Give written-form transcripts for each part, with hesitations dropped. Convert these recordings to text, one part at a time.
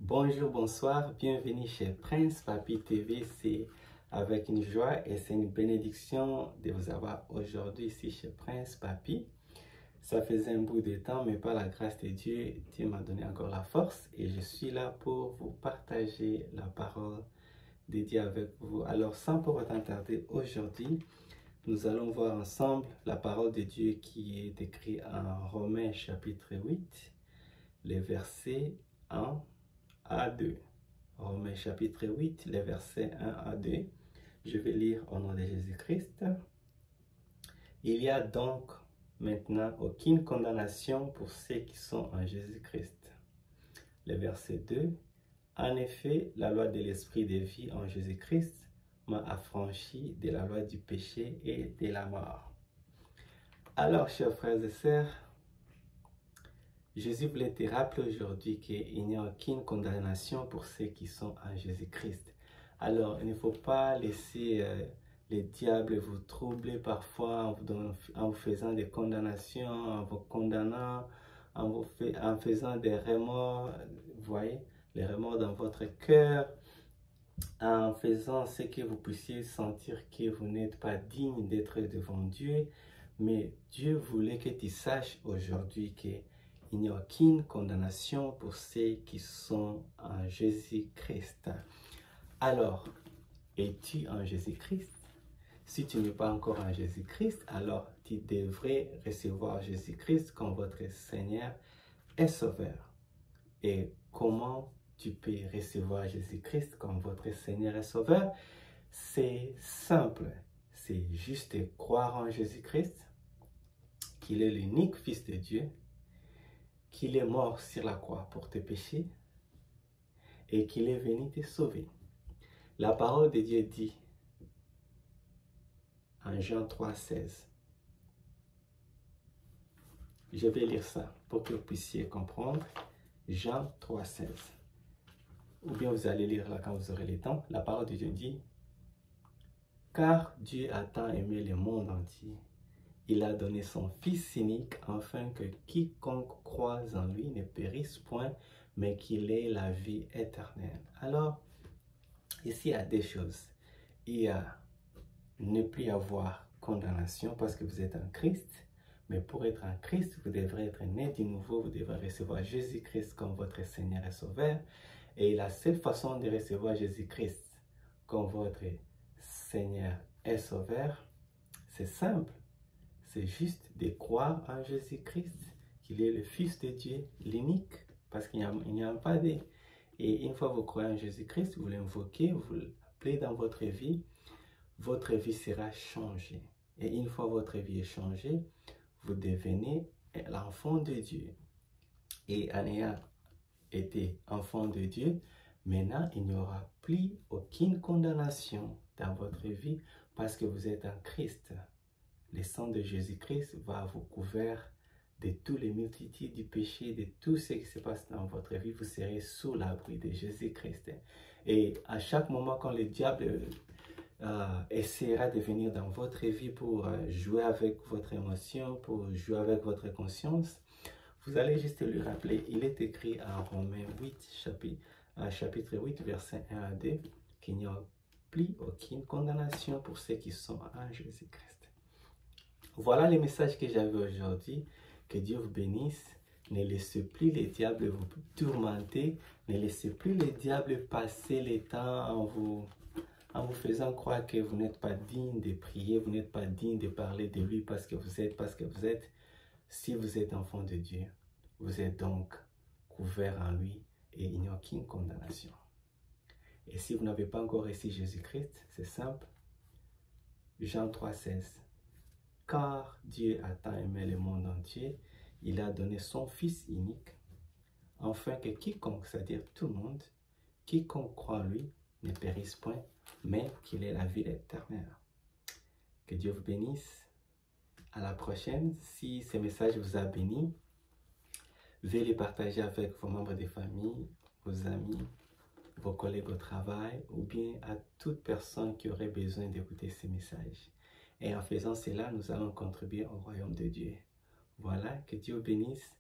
Bonjour, bonsoir, bienvenue chez Prince Papi TV. C'est avec une joie et c'est une bénédiction de vous avoir aujourd'hui ici chez Prince Papi. Ça faisait un bout de temps, mais par la grâce de Dieu, Dieu m'a donné encore la force et je suis là pour vous partager la parole de Dieu avec vous. Alors, sans pour autant tarder, aujourd'hui, nous allons voir ensemble la parole de Dieu qui est écrite en Romains chapitre 8, les versets 1 à 2. Romains chapitre 8, les versets 1 à 2. Je vais lire au nom de Jésus-Christ. Il n'y a donc maintenant aucune condamnation pour ceux qui sont en Jésus-Christ. Le verset 2. En effet, la loi de l'esprit de vie en Jésus-Christ m'a affranchi de la loi du péché et de la mort. Alors, chers frères et sœurs, Jésus voulait te rappeler aujourd'hui qu'il n'y a aucune condamnation pour ceux qui sont en Jésus-Christ. Alors, il ne faut pas laisser les diables vous troubler parfois en vous faisant des condamnations, en vous condamnant, en faisant des remords, vous voyez, les remords dans votre cœur, en faisant ce que vous puissiez sentir que vous n'êtes pas digne d'être devant Dieu. Mais Dieu voulait que tu saches aujourd'hui qu'il n'y a aucune condamnation pour ceux qui sont en Jésus-Christ. Alors, es-tu en Jésus-Christ? Si tu n'es pas encore en Jésus-Christ, alors tu devrais recevoir Jésus-Christ comme votre Seigneur et Sauveur. Et comment tu peux recevoir Jésus-Christ comme votre Seigneur et Sauveur? C'est simple. C'est juste croire en Jésus-Christ, qu'il est l'unique Fils de Dieu, qu'il est mort sur la croix pour tes péchés et qu'il est venu te sauver. La parole de Dieu dit en Jean 3,16. Je vais lire ça pour que vous puissiez comprendre. Jean 3,16. Ou bien vous allez lire là quand vous aurez le temps. La parole de Dieu dit: car Dieu a tant aimé le monde entier, il a donné son Fils unique afin que quiconque croise en lui ne périsse point, mais qu'il ait la vie éternelle. Alors, ici il y a deux choses. Il y a ne plus avoir condamnation parce que vous êtes en Christ, mais pour être en Christ, vous devrez être né de nouveau, vous devrez recevoir Jésus-Christ comme votre Seigneur et Sauveur. Et la seule façon de recevoir Jésus-Christ comme votre Seigneur et Sauveur, c'est simple. C'est juste de croire en Jésus-Christ, qu'il est le Fils de Dieu, l'unique, parce qu'il n'y a pas de... Et une fois que vous croyez en Jésus-Christ, vous l'invoquez, vous l'appelez dans votre vie sera changée. Et une fois votre vie est changée, vous devenez l'enfant de Dieu. Et en ayant été enfant de Dieu, maintenant, il n'y aura plus aucune condamnation dans votre vie parce que vous êtes en Christ. Le sang de Jésus-Christ va vous couvrir de toutes les multitudes du péché, de tout ce qui se passe dans votre vie. Vous serez sous l'abri de Jésus-Christ. Et à chaque moment, quand le diable essaiera de venir dans votre vie pour jouer avec votre émotion, pour jouer avec votre conscience, vous allez juste lui rappeler, il est écrit en Romains 8, chapitre 8, verset 1 à 2, qu'il n'y a plus aucune condamnation pour ceux qui sont en Jésus-Christ. Voilà le message que j'avais aujourd'hui. Que Dieu vous bénisse. Ne laissez plus les diables vous tourmenter. Ne laissez plus les diables passer le temps en vous faisant croire que vous n'êtes pas digne de prier, vous n'êtes pas digne de parler de lui parce que vous êtes. Si vous êtes enfant de Dieu, vous êtes donc couvert en lui et il n'y a aucune condamnation. Et si vous n'avez pas encore reçu Jésus-Christ, c'est simple. Jean 3,16. Car Dieu a tant aimé le monde entier, il a donné son Fils unique, afin que quiconque, c'est-à-dire tout le monde, quiconque croit en lui, ne périsse point, mais qu'il ait la vie éternelle. Que Dieu vous bénisse. À la prochaine. Si ce message vous a béni, veuillez le partager avec vos membres de famille, vos amis, vos collègues au travail, ou bien à toute personne qui aurait besoin d'écouter ce message. Et en faisant cela, nous allons contribuer au royaume de Dieu. Voilà, que Dieu vous bénisse.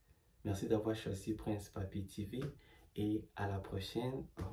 Merci d'avoir choisi Prince Papi TV. et à la prochaine. Au revoir.